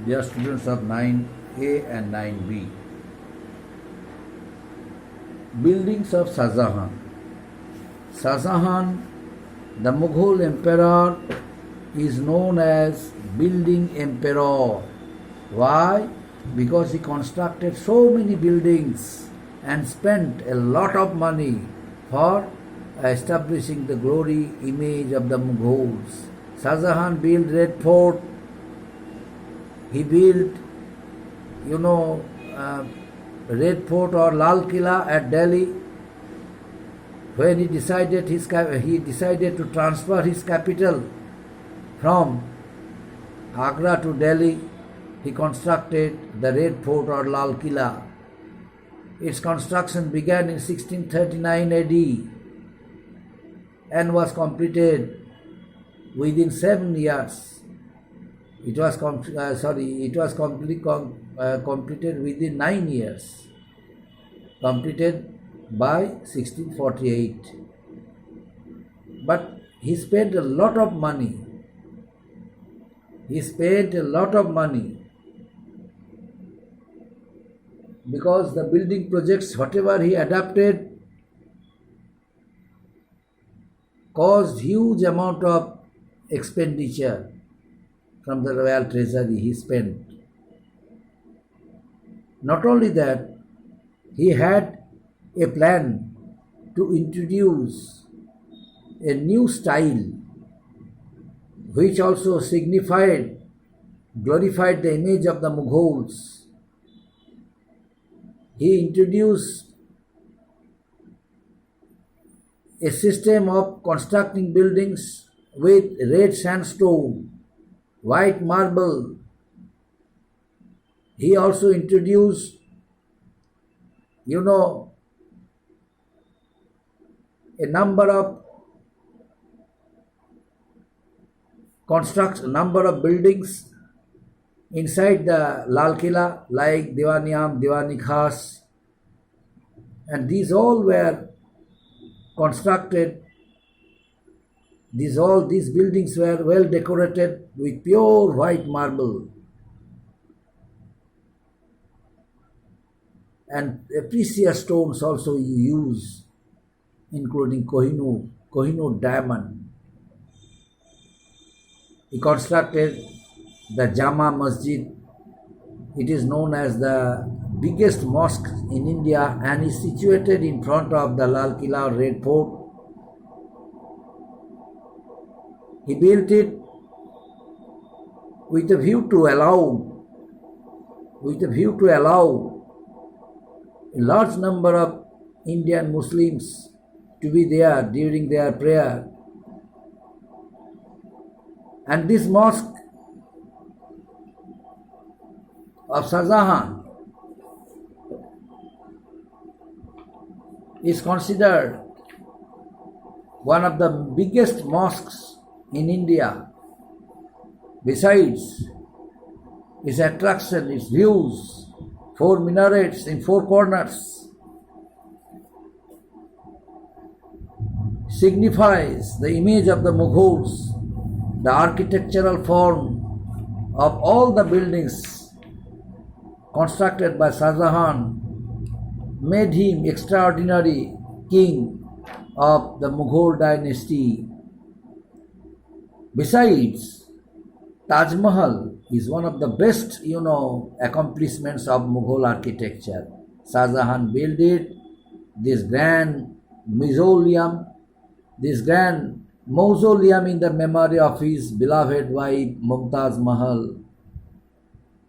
Dear students of 9A and 9B. Buildings of Shahjahan. Shahjahan, the Mughal emperor, is known as Building Emperor. Why? Because he constructed so many buildings and spent a lot of money for establishing the glory image of the Mughals. Shahjahan built Red Fort. He built, Red Fort or Lal Killa at Delhi. When he decided to transfer his capital from Agra to Delhi, he constructed the Red Fort or Lal Killa. Its construction began in 1639 AD and was completed within 7 years. It was completed within 9 years. Completed by 1648. But he spent a lot of money. Because the building projects, whatever he adapted, caused huge amount of expenditure from the royal treasury he spent. Not only that, he had a plan to introduce a new style which also glorified the image of the Mughals. He introduced a system of constructing buildings with red sandstone, white marble. He also introduced, a number of buildings inside the Lal Killa, like Diwani Am, Diwani Khas, and these all were constructed. These buildings were well decorated with pure white marble and precious stones also you use, including Kohinoor diamond. He constructed the Jama Masjid. It is known as the biggest mosque in India and is situated in front of the Lal Killa or Red Fort. He built it with a view to allow a large number of Indian Muslims to be there during their prayer. And this mosque of Shahjahan is considered one of the biggest mosques in India. Besides its attraction, its views, 4 minarets in 4 corners, signifies the image of the Mughals. The architectural form of all the buildings constructed by Shahjahan made him extraordinary king of the Mughal dynasty. Besides, Taj Mahal is one of the best, accomplishments of Mughal architecture. Shahjahan built it, this grand mausoleum in the memory of his beloved wife Mumtaz Mahal.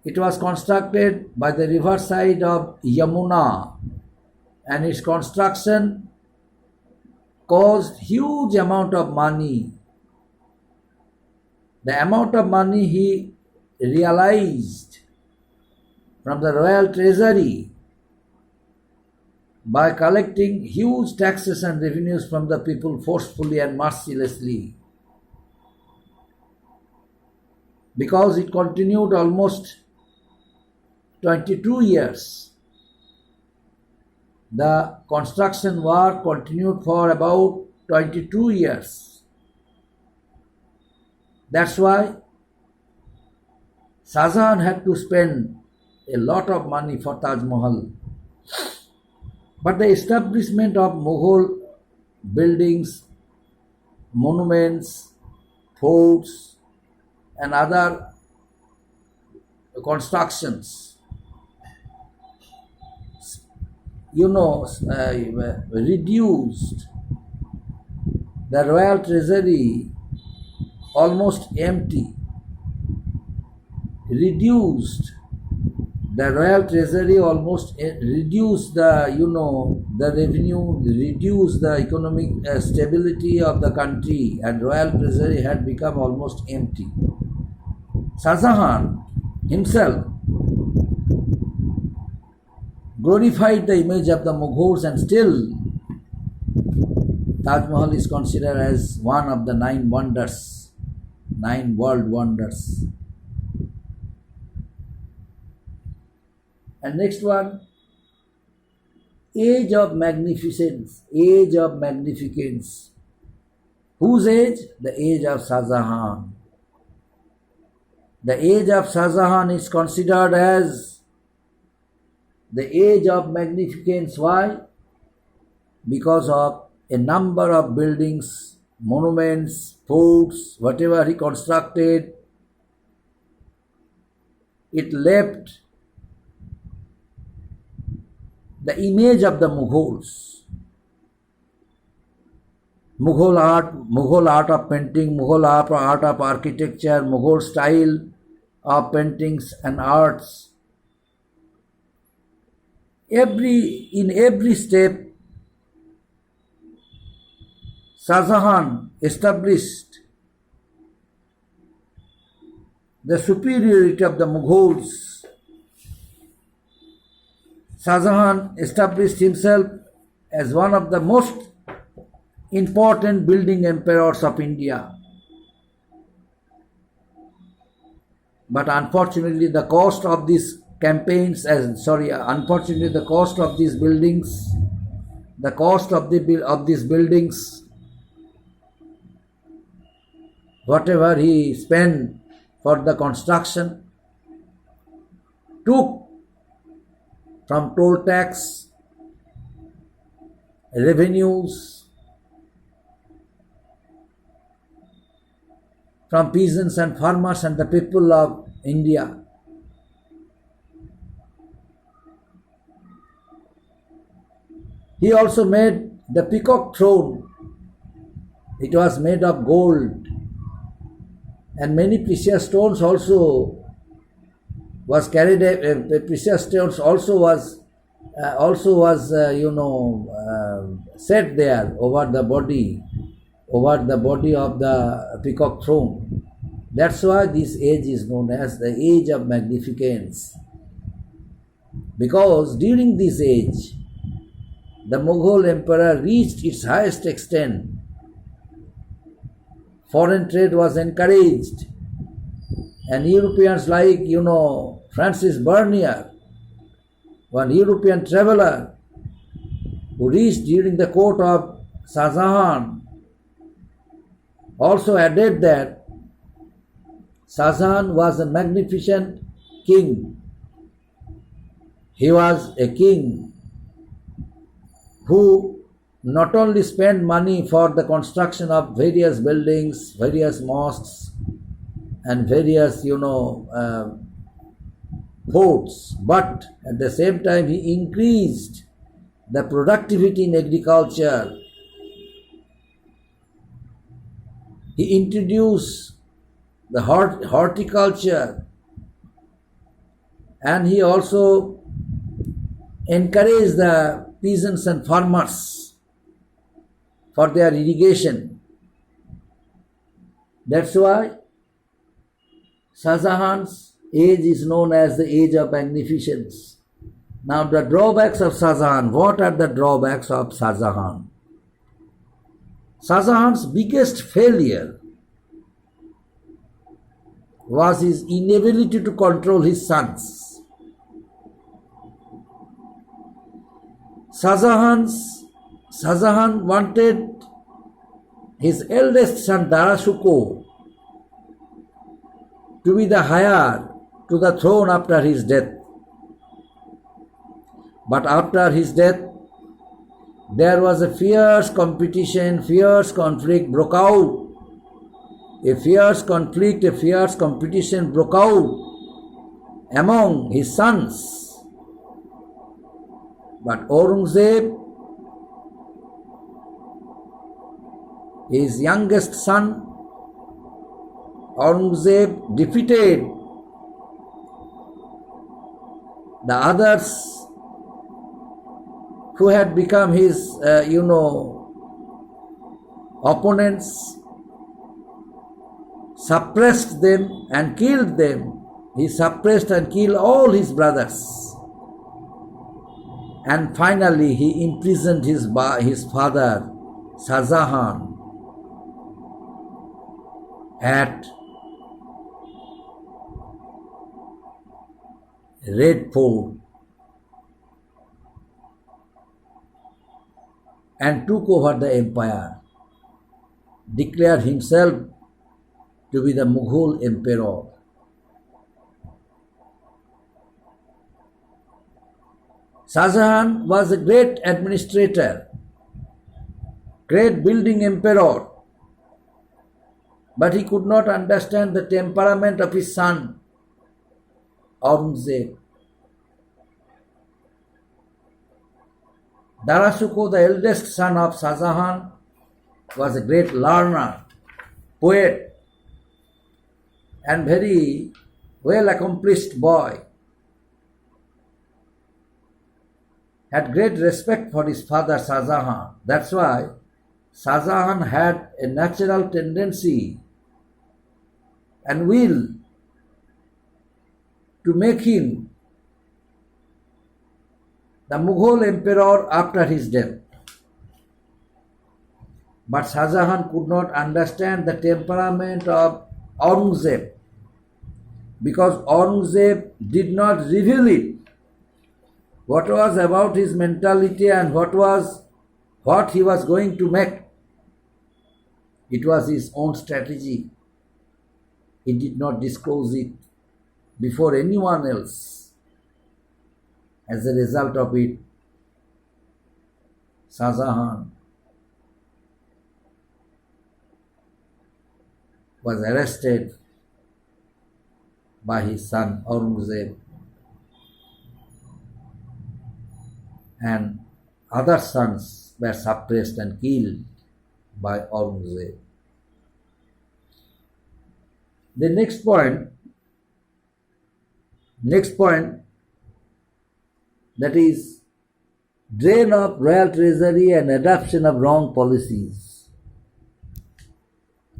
It was constructed by the riverside of Yamuna, and its construction cost huge amount of money. The amount of money he realized from the royal treasury by collecting huge taxes and revenues from the people forcefully and mercilessly, because it continued almost 22 years. The construction work continued for about 22 years. That's why Shah Jahan had to spend a lot of money for Taj Mahal. But the establishment of Mughal buildings, monuments, forts, and other constructions, reduced the royal treasury almost empty, reduced the royal treasury almost reduced the revenue, reduced the economic stability of the country, and royal treasury had become almost empty. Shah Jahan himself glorified the image of the Mughals, and still Taj Mahal is considered as one of the 9 wonders, 9 world wonders. And next one, age of magnificence, age of magnificence. Whose age? The age of Shah Jahan. The age of Shah Jahan is considered as the age of magnificence. Why? Because of a number of buildings, monuments, forts, whatever he constructed, it left the image of the Mughals. Mughal art of painting, Mughal art of architecture, Mughal style of paintings and arts. In every step, Shah Jahan established the superiority of the Mughals. Shah Jahan established himself as one of the most important building emperors of India. But unfortunately, the cost of these campaigns, unfortunately, the cost of these buildings, the cost of these buildings, whatever he spent for the construction, took from toll tax, revenues, from peasants and farmers and the people of India. He also made the peacock throne. It was made of gold, and many precious stones also was carried. Precious stones also was set there over the body of the peacock throne. That's why this age is known as the age of magnificence. Because during this age, the Mughal emperor reached its highest extent. Foreign trade was encouraged, and Europeans like, Francis Bernier, one European traveler who reached during the court of Shah Jahan, also added that Shah Jahan was a magnificent king. He was a king who not only spent money for the construction of various buildings, various mosques, and various, forts, but at the same time he increased the productivity in agriculture. He introduced the horticulture, and he also encouraged the peasants and farmers for their irrigation. That's why Shah Jahan's age is known as the age of magnificence. Now the drawbacks of Shah Jahan. What are the drawbacks of Shah Jahan? Shah Jahan's biggest failure was his inability to control his sons. Shah Jahan wanted his eldest son Dara Shikoh to be the heir to the throne after his death. But after his death, there was a fierce competition, fierce conflict broke out. A fierce conflict, a fierce competition broke out among his sons. But Aurangzeb, his youngest son, Aurangzeb defeated the others who had become his, opponents, suppressed them and killed them. He suppressed and killed all his brothers. And finally he imprisoned his father, Shah Jahan, at Red Fort and took over the empire, declared himself to be the Mughal emperor. Shah Jahan was a great administrator, great building emperor, but he could not understand the temperament of his son, Aurangzeb. Darasuko, the eldest son of Shah Jahan, was a great learner, poet, and very well accomplished boy. Had great respect for his father Shah Jahan. That's why Shah Jahan had a natural tendency and will to make him the Mughal emperor after his death. But Shah Jahan could not understand the temperament of Aurangzeb because Aurangzeb did not reveal it. What was about his mentality and what he was going to make. It was his own strategy. He did not disclose it before anyone else. As a result of it, Shah Jahan was arrested by his son Aurangzeb, and other sons were suppressed and killed by Aurangzeb. The next point, that is drain of royal treasury and adoption of wrong policies.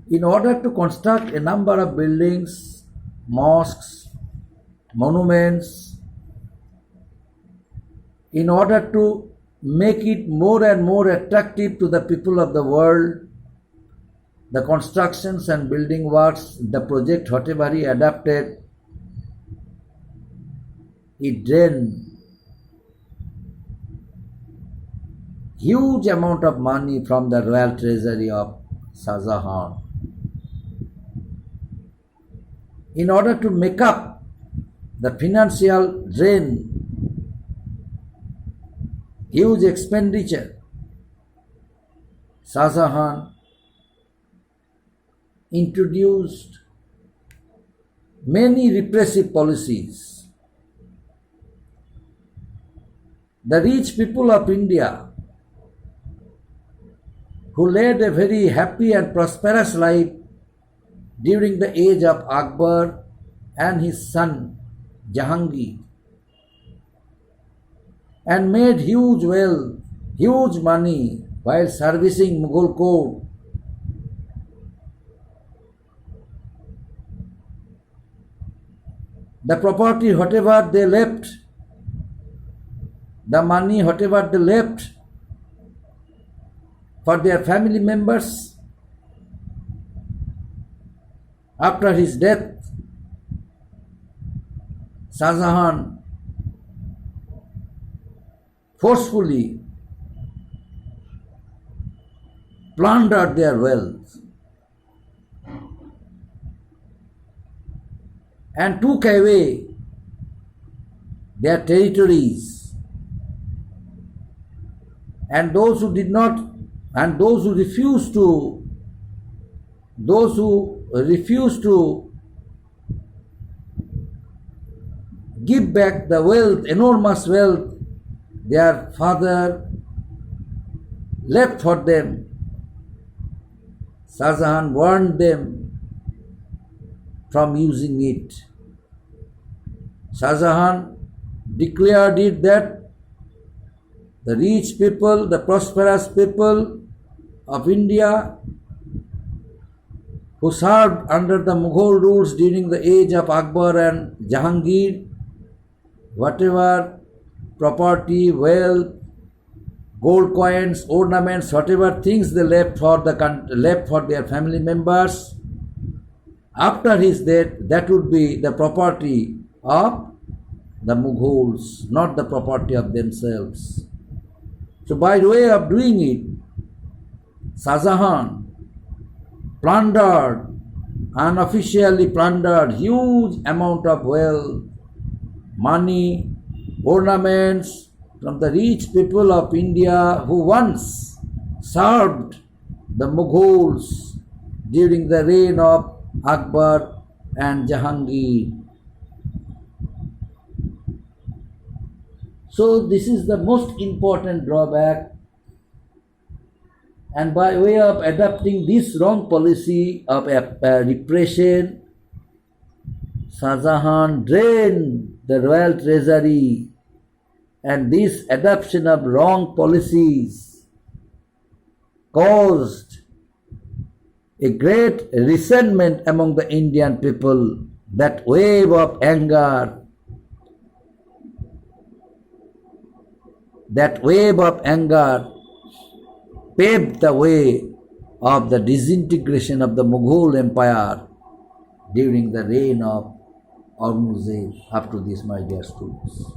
In order to construct a number of buildings, mosques, monuments, in order to make it more and more attractive to the people of the world, the constructions and building works, the project whatever he adapted, he drained huge amount of money from the royal treasury of Shah Jahan. In order to make up the financial drain, huge expenditure, Shah Jahan introduced many repressive policies. The rich people of India, who led a very happy and prosperous life during the age of Akbar and his son Jahangir, and made huge wealth, huge money while servicing Mughal court. The property, whatever they left, the money, whatever they left for their family members after his death, Shah Jahan forcefully plundered their wealth. and took away their territories. And those who did not, and those who refused to give back the wealth, enormous wealth their father left for them, Shah Jahan warned them from using it. Shah Jahan declared it that the rich people, the prosperous people of India who served under the Mughal rules during the age of Akbar and Jahangir, whatever property, wealth, gold coins, ornaments, whatever things they left for their family members, after his death, that would be the property of the Mughals, not the property of themselves. So by way of doing it, Shah Jahan unofficially plundered huge amount of wealth, money, ornaments from the rich people of India who once served the Mughals during the reign of Akbar and Jahangir. So this is the most important drawback, and by way of adopting this wrong policy of repression, Shah Jahan drained the royal treasury, and this adoption of wrong policies caused a great resentment among the Indian people. That wave of anger, paved the way of the disintegration of the Mughal Empire during the reign of Aurangzeb. Up to this, my dear students.